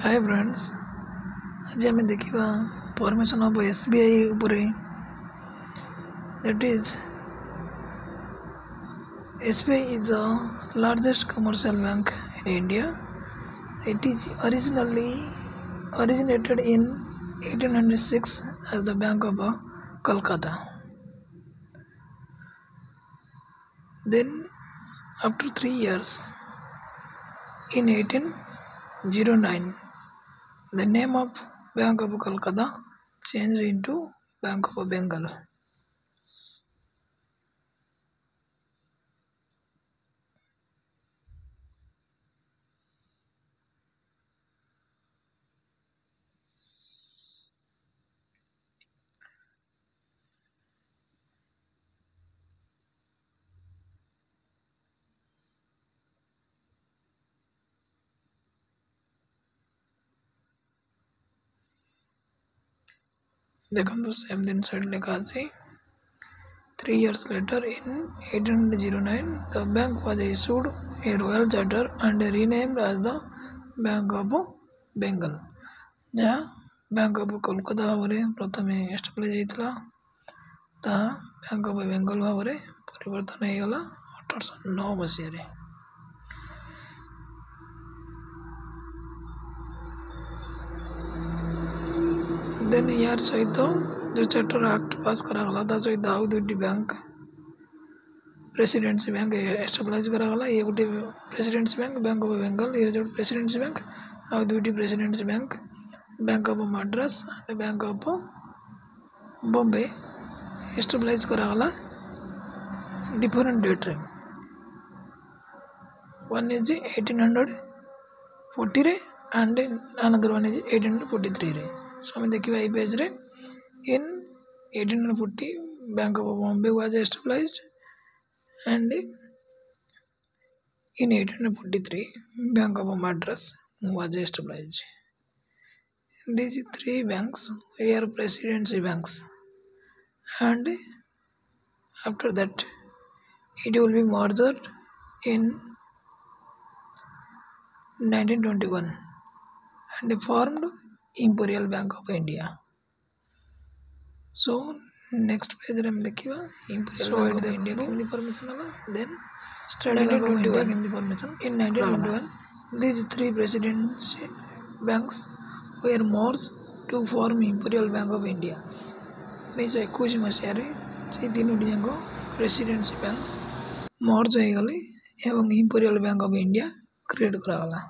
Hi friends, आज आम देखा परमिशन ऑफ एसबीआई उपरे। That is SBI is the largest commercial bank in India. It is originally originated in 1806 as the Bank of Calcutta. Then after 3 years in 1809, the name of Bank of Calcutta changed into Bank of Bengal. देखो same दिन side लिखा है 3 years later in 1809 the bank was issued a royal charter and renamed as the Bank of Bengal. जहाँ bank of Kolkata भाव में प्रथम establish होता bank of Bengal भाव में परिवर्तन होगला 1809 मसीह। देन यार सहित जो चार्टर एक्ट पास करागला ता सहित आउ दुईटी बैंक प्रेसिडेंसी बैंक एस्टाब्लिश करागला। ये गोटे presidency bank bank of Bengal, ये जो प्रेसिडेंसी बैंक आउ दुईटी presidency bank bank of Madras and bank of Bombay establish करागला डिफरेंट डेट रे। वन इज 1840 रे एंड अनदर वन इज 1843 रे। So we देखिए ये पेज रे in 1840 Bank of Bombay was established and in 1843 Bank of Madras was established. These three banks were presidency banks, and after that it will be merged in 1921 and formed Imperial Bank of India. So next page रे हम देखिबा Imperial Bank of India केमती permission हला। then State Bank of India केमती permission. in 1921 these three presidency banks were merged to form Imperial Bank of India. 1921 मसीह रे से तीनोटी जाक presidency banks मर्ज हो गले एवं Imperial Bank of India create करागला।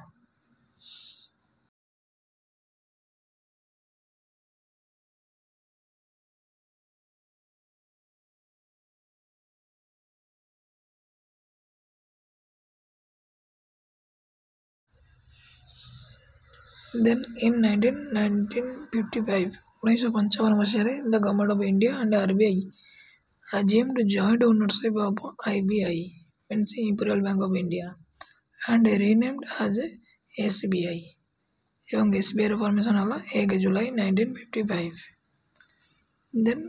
Then in 1955 मसीह the Government of India and RBI assumed joint ownership of IBI, means Imperial Bank of India, and renamed as SBI. एवं SBI ର परमिशन हला 1 जुलाई 1955। then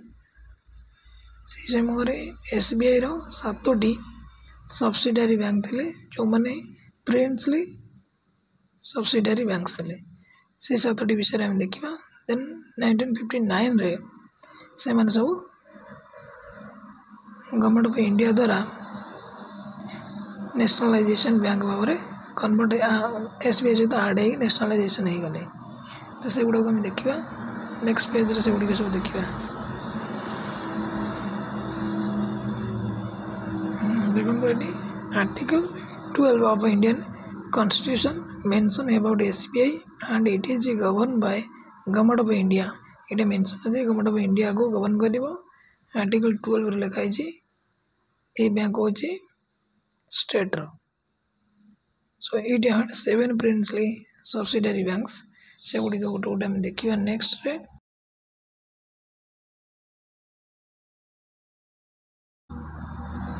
से समय रे SBI रो 7टी subsidiary bank थे जो माने प्रिंसली सब्सिडियरी बैंक थे। से 7टी विषय हम देखा। देन 1959 रे से माने सब गवर्नमेंट ऑफ इंडिया द्वारा नेशनलाइजेशन बैंक भाव में कन्वर्ट एसबीआई सहित आड हो नेशनलाइजेशन हो गले। तो से गुड़ा हम देखा नेक्स्ट पेज रे से गुड़ी सब देखा। देखो ये article 12 of Indian constitution mention about SBI and it is governed by Government of India. इटे मेंशन है गवर्नमेंट ऑफ इंडिया को गवर्न करिवो। आर्टिकल 12 रे लिखा है ए बैंक होची स्टेट रो। So it had 7 princely subsidiary banks से गुडी को गोटे हम देखिबा नेक्स्ट रे।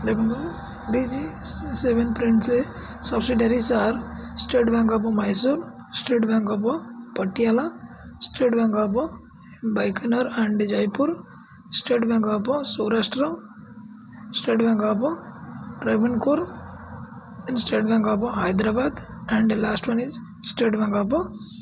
देखो these 7 princely subsidiaries are State Bank of Mysore, State Bank of Patiala, State Bank of Bikaner and Jaipur, State Bank of Saurashtra, State Bank of Travancore, then State Bank of Hyderabad, and the last one is State Bank of